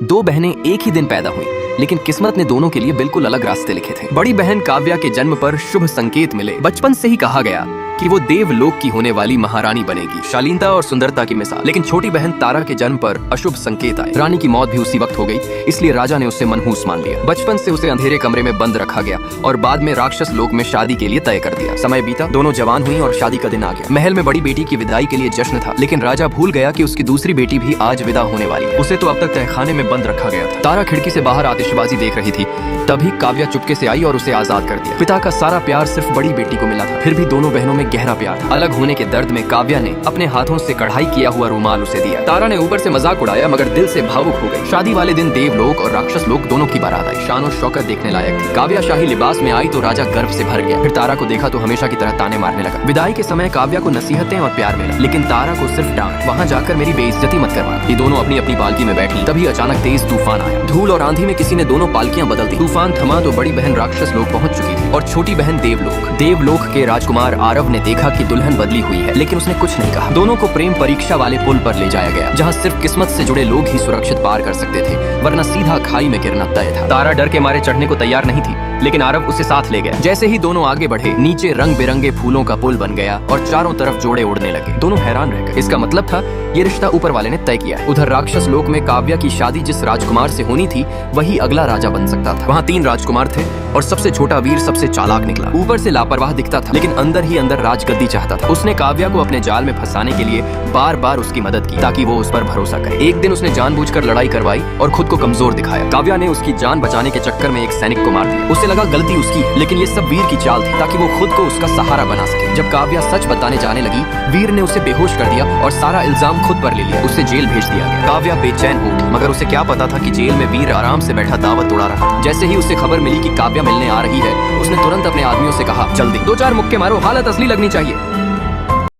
दो बहनें एक ही दिन पैदा हुई, लेकिन किस्मत ने दोनों के लिए बिल्कुल अलग रास्ते लिखे थे। बड़ी बहन काव्या के जन्म पर शुभ संकेत मिले। बचपन से ही कहा गया कि वो देवलोक की होने वाली महारानी बनेगी, शालीनता और सुंदरता की मिसाल। लेकिन छोटी बहन तारा के जन्म पर अशुभ संकेत आए। रानी की मौत भी उसी वक्त हो गई, इसलिए राजा ने उसे मनहूस मान लिया। बचपन से उसे अंधेरे कमरे में बंद रखा गया और बाद में राक्षस लोक में शादी के लिए तय कर दिया। समय बीता, दोनों जवान हुई और शादी का दिन आ गया। महल में बड़ी बेटी की विदाई के लिए जश्न था, लेकिन राजा भूल गया कि उसकी दूसरी बेटी भी आज विदा होने वाली है। उसे तो अब तक तहखाने में बंद रखा गया था। तारा खिड़की से बाहर आतिशबाजी देख रही थी, तभी काव्या चुपके से आई और उसे आजाद कर दिया। पिता का सारा प्यार सिर्फ बड़ी बेटी को मिला था, फिर भी दोनों बहनों में गहरा प्यार था। अलग होने के दर्द में काव्या ने अपने हाथों से कढ़ाई किया हुआ रुमाल उसे दिया। तारा ने ऊपर से मजाक उड़ाया, मगर दिल से भावुक हो गई। शादी वाले दिन देवलोक और राक्षस लोक दोनों की बारात आई। शान और शौकत देखने लायक थी। काव्या शाही लिबास में आई तो राजा गर्व से भर गया। फिर तारा को देखा तो हमेशा की तरह ताने मारने लगा। विदाई के समय काव्या को नसीहतें और प्यार मिला, लेकिन तारा को सिर्फ डांट। वहाँ जाकर मेरी बेइज्जती मत करवा। ये दोनों अपनी अपनी पालकी में बैठी। तभी अचानक तेज तूफान आया। धूल और आंधी में किसी ने दोनों पालकियां बदल दी। तूफान थमा तो बड़ी बहन राक्षस लोक पहुंच चुकी थी और छोटी बहन देवलोक। देवलोक के राजकुमार आरव ने देखा कि दुल्हन बदली हुई है, लेकिन उसने कुछ नहीं कहा। दोनों को प्रेम परीक्षा वाले पुल पर ले जाया गया, जहाँ सिर्फ किस्मत से जुड़े लोग ही सुरक्षित पार कर सकते थे, वरना सीधा खाई में गिरना तय था। तारा डर के मारे चढ़ने को तैयार नहीं थी, लेकिन आरव उसे साथ ले गया। जैसे ही दोनों आगे बढ़े, नीचे रंग बिरंगे फूलों का पुल बन गया और चारों तरफ जोड़े उड़ने लगे। दोनों हैरान रह गए। इसका मतलब था ये रिश्ता ऊपर वाले ने तय किया है। उधर राक्षस लोक में काव्या की शादी जिस राजकुमार से होनी थी, वही अगला राजा बन सकता था। वहाँ 3 राजकुमार थे और सबसे छोटा वीर सबसे चालाक निकला। ऊपर से लापरवाह दिखता था, लेकिन अंदर ही अंदर राजगद्दी चाहता था। उसने काव्या को अपने जाल में फंसाने के लिए बार बार उसकी मदद की, ताकि वो उस पर भरोसा करे। एक दिन उसने जानबूझकर लड़ाई करवाई और खुद को कमजोर दिखाया। काव्या ने उसकी जान बचाने के चक्कर में एक सैनिक को मार दिया। उसे लगा गलती उसकी है, लेकिन ये सब वीर की चाल थी, ताकि वो खुद को उसका सहारा बना सके। जब काव्या सच बताने जाने लगी, वीर ने उसे बेहोश कर दिया और सारा इल्जाम खुद पर ले लिया। उसे जेल भेज दिया गया। काव्या बेचैन हो उठी, मगर उसे क्या पता था कि जेल में वीर आराम से बैठा दावत उड़ा रहा। जैसे ही उसे खबर मिली कि काव्या मिलने आ रही है, उसने तुरंत अपने आदमियों से कहा, जल्दी 2-4 मुक्के मारो, हालत असली लगनी चाहिए।